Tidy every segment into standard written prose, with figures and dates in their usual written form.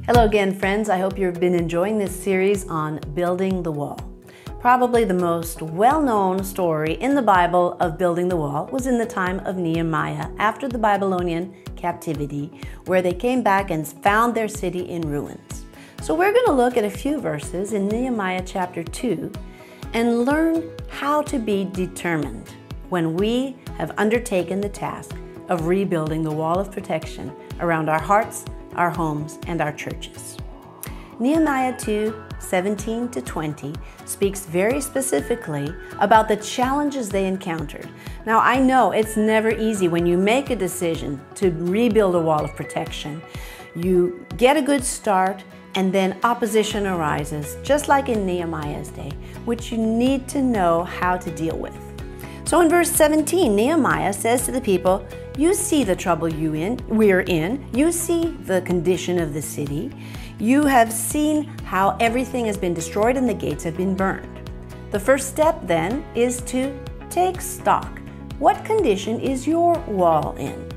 Hello again, friends. I hope you've been enjoying this series on building the wall. Probably the most well-known story in the Bible of building the wall was in the time of Nehemiah after the Babylonian captivity, where they came back and found their city in ruins. So we're going to look at a few verses in Nehemiah chapter 2 and learn how to be determined when we have undertaken the task of rebuilding the wall of protection around our hearts, our homes, and our churches. Nehemiah 2:17-20 speaks very specifically about the challenges they encountered. Now, I know it's never easy when you make a decision to rebuild a wall of protection. You get a good start, and then opposition arises, just like in Nehemiah's day, which you need to know how to deal with. So in verse 17, Nehemiah says to the people, "You see the trouble we're in. You see the condition of the city. You have seen how everything has been destroyed and the gates have been burned. The first step then is to take stock. What condition is your wall in?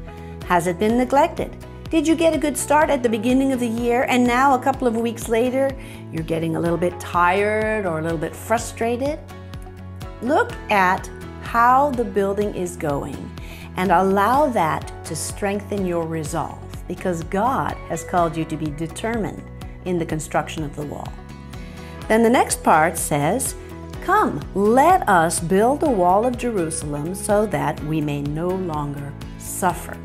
Has it been neglected? Did you get a good start at the beginning of the year and now a couple of weeks later you're getting a little bit tired or a little bit frustrated? Look at how the building is going and allow that to strengthen your resolve, because God has called you to be determined in the construction of the wall." Then the next part says, "Come, let us build the wall of Jerusalem so that we may no longer suffer."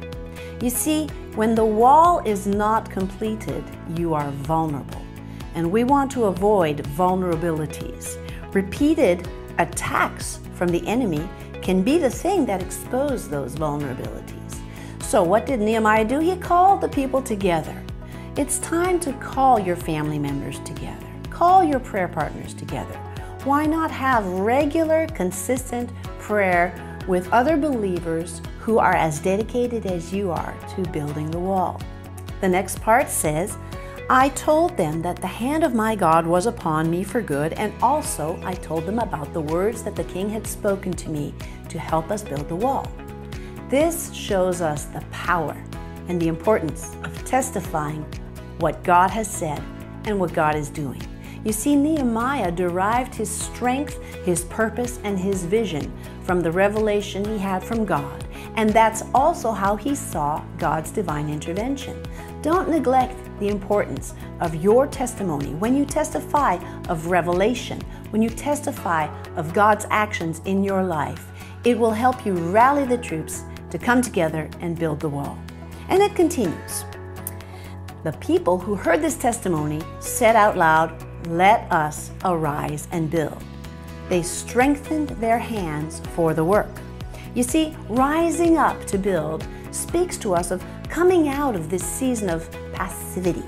You see, when the wall is not completed, you are vulnerable, and we want to avoid vulnerabilities. Repeated attacks from the enemy can be the thing that expose those vulnerabilities. So what did Nehemiah do? He called the people together. It's time to call your family members together. Call your prayer partners together. Why not have regular, consistent prayer with other believers who are as dedicated as you are to building the wall? The next part says, "I told them that the hand of my God was upon me for good, and also I told them about the words that the king had spoken to me to help us build the wall." This shows us the power and the importance of testifying what God has said and what God is doing. You see, Nehemiah derived his strength, his purpose, and his vision from the revelation he had from God, and that's also how he saw God's divine intervention. Don't neglect the importance of your testimony. When you testify of revelation, when you testify of God's actions in your life, it will help you rally the troops to come together and build the wall. And it continues. The people who heard this testimony said out loud, "Let us arise and build." They strengthened their hands for the work. You see, rising up to build speaks to us of coming out of this season of passivity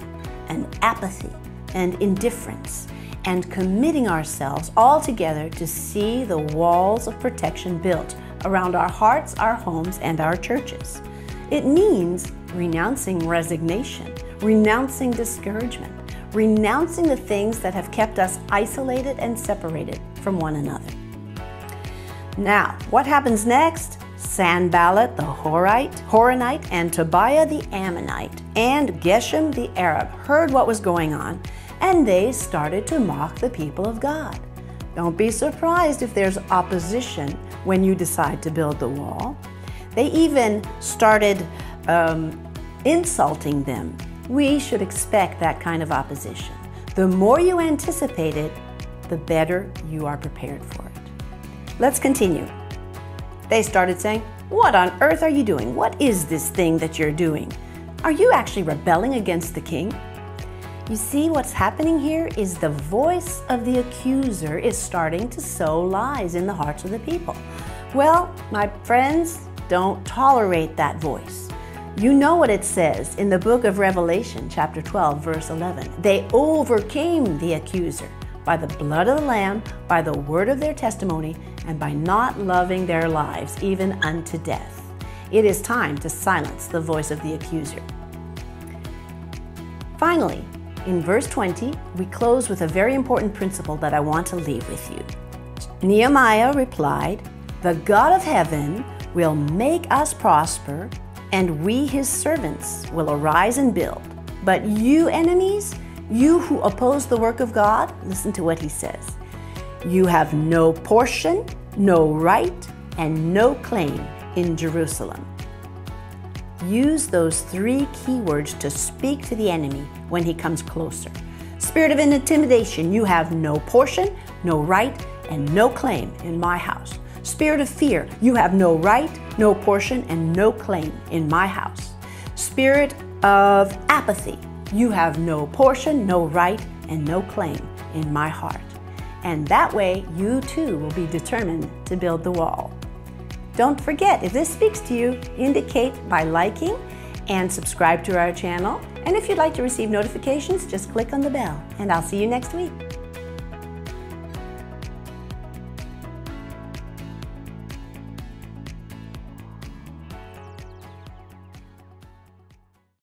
and apathy and indifference and committing ourselves all together to see the walls of protection built around our hearts, our homes, and our churches. It means renouncing resignation, renouncing discouragement, renouncing the things that have kept us isolated and separated from one another. Now, what happens next? Sanballat the Horonite and Tobiah the Ammonite and Geshem the Arab heard what was going on, and they started to mock the people of God. Don't be surprised if there's opposition when you decide to build the wall. They even started insulting them. We should expect that kind of opposition. The more you anticipate it, the better you are prepared for it. Let's continue. They started saying, "What on earth are you doing? What is this thing that you're doing? Are you actually rebelling against the king?" You see, what's happening here is the voice of the accuser is starting to sow lies in the hearts of the people. Well, my friends, don't tolerate that voice. You know what it says in the book of Revelation, chapter 12, verse 11. They overcame the accuser by the blood of the Lamb, by the word of their testimony, and by not loving their lives even unto death. It is time to silence the voice of the accuser. Finally, in verse 20, we close with a very important principle that I want to leave with you. Nehemiah replied, "The God of heaven will make us prosper, and we his servants will arise and build. But you enemies, you who oppose the work of God, listen to what he says. You have no portion, no right, and no claim in Jerusalem. Use those 3 key words to speak to the enemy when he comes closer. Spirit of intimidation, you have no portion, no right, and no claim in my house. Spirit of fear, you have no right, no portion, and no claim in my house. Spirit of apathy, you have no portion, no right, and no claim in my heart. And that way, you too will be determined to build the wall. Don't forget, if this speaks to you, indicate by liking and subscribe to our channel. And if you'd like to receive notifications, just click on the bell. And I'll see you next week.